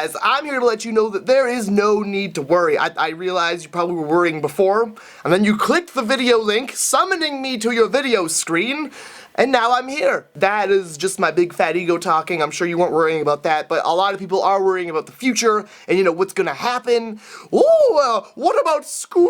guys, I'm here to let you know that there is no need to worry. I realize you probably were worrying before, and then you clicked the video link, summoning me to your video screen, and now I'm here. That is just my big fat ego talking. I'm sure you weren't worrying about that, but a lot of people are worrying about the future, and you know, what's gonna happen. Ooh, what about school?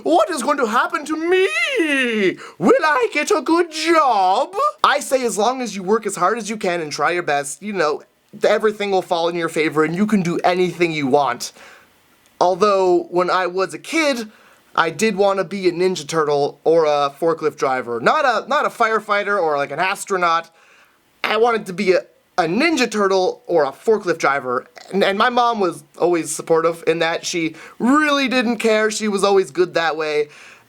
What is going to happen to me? Will I get a good job? I say as long as you work as hard as you can and try your best, you know, everything will fall in your favor and you can do anything you want. Although, when I was a kid, I did want to be a Ninja Turtle or a forklift driver. Not a firefighter or like an astronaut. I wanted to be a Ninja Turtle or a forklift driver. And my mom was always supportive in that. She really didn't care. She was always good that way.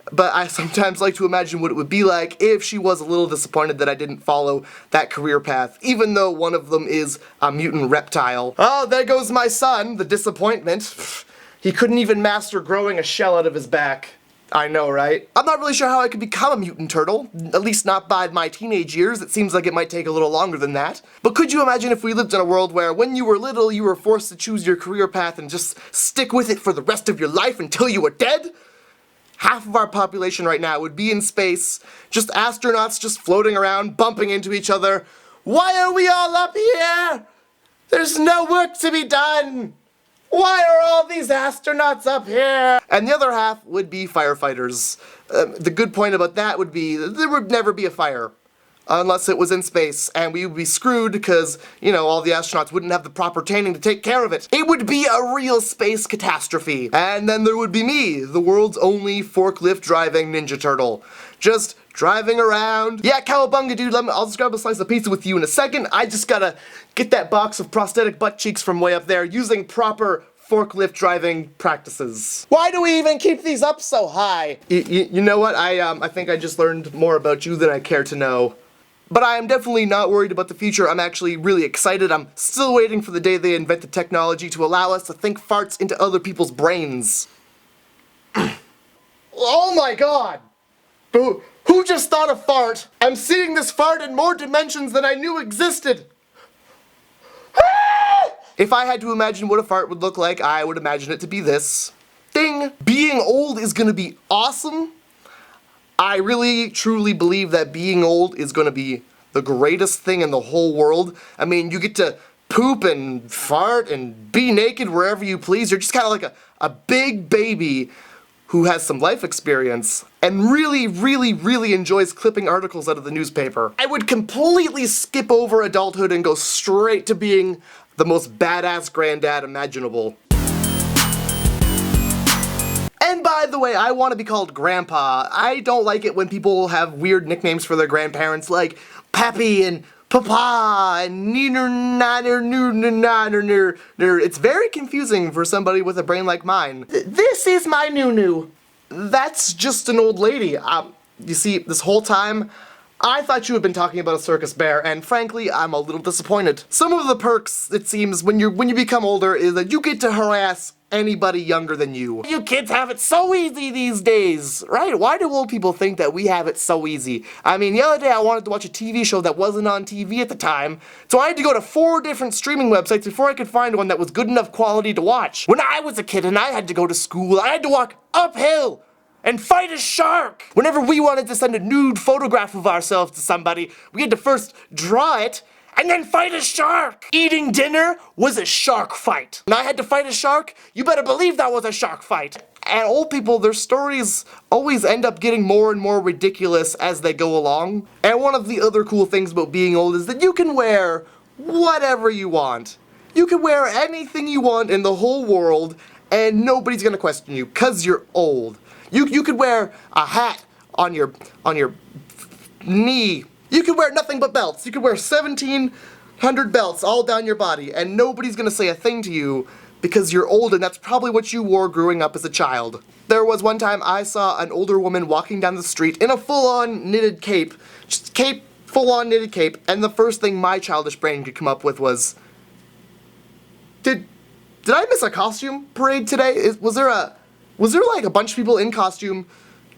But I sometimes like to imagine what it would be like if she was a little disappointed that I didn't follow that career path, even though one of them is a mutant reptile. Oh, there goes my son, the disappointment. He couldn't even master growing a shell out of his back. I know, right? I'm not really sure how I could become a mutant turtle, at least not by my teenage years. It seems like it might take a little longer than that. But could you imagine if we lived in a world where when you were little, you were forced to choose your career path and just stick with it for the rest of your life until you were dead? Half of our population right now would be in space, just astronauts just floating around, bumping into each other. Why are we all up here? There's no work to be done. Why are all these astronauts up here? And the other half would be firefighters. The good point about that would be that there would never be a fire. Unless it was in space, and we would be screwed because, you know, all the astronauts wouldn't have the proper training to take care of it. It would be a real space catastrophe. And then there would be me, the world's only forklift driving Ninja Turtle. Just driving around. Yeah, cowabunga, dude, I'll just grab a slice of pizza with you in a second. I just gotta get that box of prosthetic butt cheeks from way up there using proper forklift driving practices. Why do we even keep these up so high? You know what? I think I just learned more about you than I care to know. But I am definitely not worried about the future. I'm actually really excited. I'm still waiting for the day they invent the technology to allow us to think farts into other people's brains. Oh my god! Who just thought a fart? I'm seeing this fart in more dimensions than I knew existed. If I had to imagine what a fart would look like, I would imagine it to be this. Ding! Being old is gonna be awesome. I really, truly believe that being old is gonna be the greatest thing in the whole world. I mean, you get to poop and fart and be naked wherever you please. You're just kind of like a big baby who has some life experience and really, really, really enjoys clipping articles out of the newspaper. I would completely skip over adulthood and go straight to being the most badass granddad imaginable. And by the way, I want to be called Grandpa. I don't like it when people have weird nicknames for their grandparents like Pappy and Papa and Neener Nanner Neener. It's very confusing for somebody with a brain like mine. This is my Nunu. That's just an old lady. You see, this whole time, I thought you had been talking about a circus bear, and frankly, I'm a little disappointed. Some of the perks, it seems, when you become older is that you get to harass anybody younger than you. You kids have it so easy these days, right? Why do old people think that we have it so easy? I mean, the other day I wanted to watch a TV show that wasn't on TV at the time, so I had to go to 4 different streaming websites before I could find one that was good enough quality to watch. When I was a kid and I had to go to school, I had to walk uphill and fight a shark. Whenever we wanted to send a nude photograph of ourselves to somebody, we had to first draw it and then fight a shark. Eating dinner was a shark fight. And I had to fight a shark, you better believe that was a shark fight. And old people, their stories always end up getting more and more ridiculous as they go along. And one of the other cool things about being old is that you can wear whatever you want. You can wear anything you want in the whole world and nobody's gonna question you, cause you're old. You could wear a hat on your knee. You could wear nothing but belts. You could wear 1,700 belts all down your body, and nobody's gonna say a thing to you because you're old and that's probably what you wore growing up as a child. There was one time I saw an older woman walking down the street in a full-on knitted cape. Just cape, full-on knitted cape, and the first thing my childish brain could come up with was, Did I miss a costume parade today? Was there like a bunch of people in costume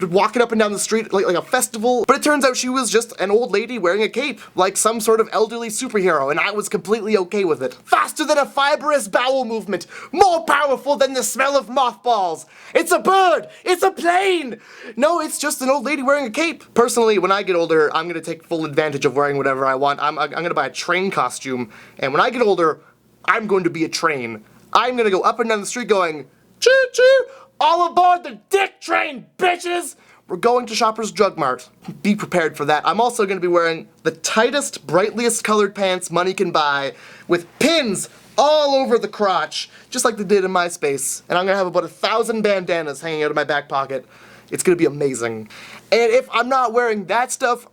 walking up and down the street like a festival. But it turns out she was just an old lady wearing a cape, like some sort of elderly superhero, and I was completely okay with it. Faster than a fibrous bowel movement, more powerful than the smell of mothballs. It's a bird, it's a plane. No, it's just an old lady wearing a cape. Personally, when I get older, I'm gonna take full advantage of wearing whatever I want. I'm gonna buy a train costume, and when I get older, I'm going to be a train. I'm gonna go up and down the street going, choo choo, all aboard the dick train, bitches! We're going to Shoppers Drug Mart. Be prepared for that. I'm also gonna be wearing the tightest, brightliest colored pants money can buy, with pins all over the crotch, just like they did in MySpace. And I'm gonna have about 1,000 bandanas hanging out of my back pocket. It's gonna be amazing. And if I'm not wearing that stuff,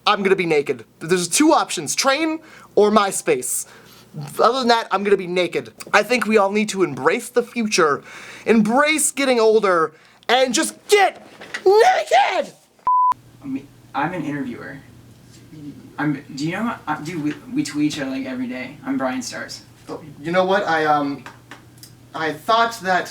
I'm gonna be naked. There's two options, train or MySpace. Other than that, I'm gonna be naked. I think we all need to embrace the future, embrace getting older, and just get naked! I'm an interviewer. Do you know, we tweet each other like every day. I'm Brian Stars. You know what, I thought that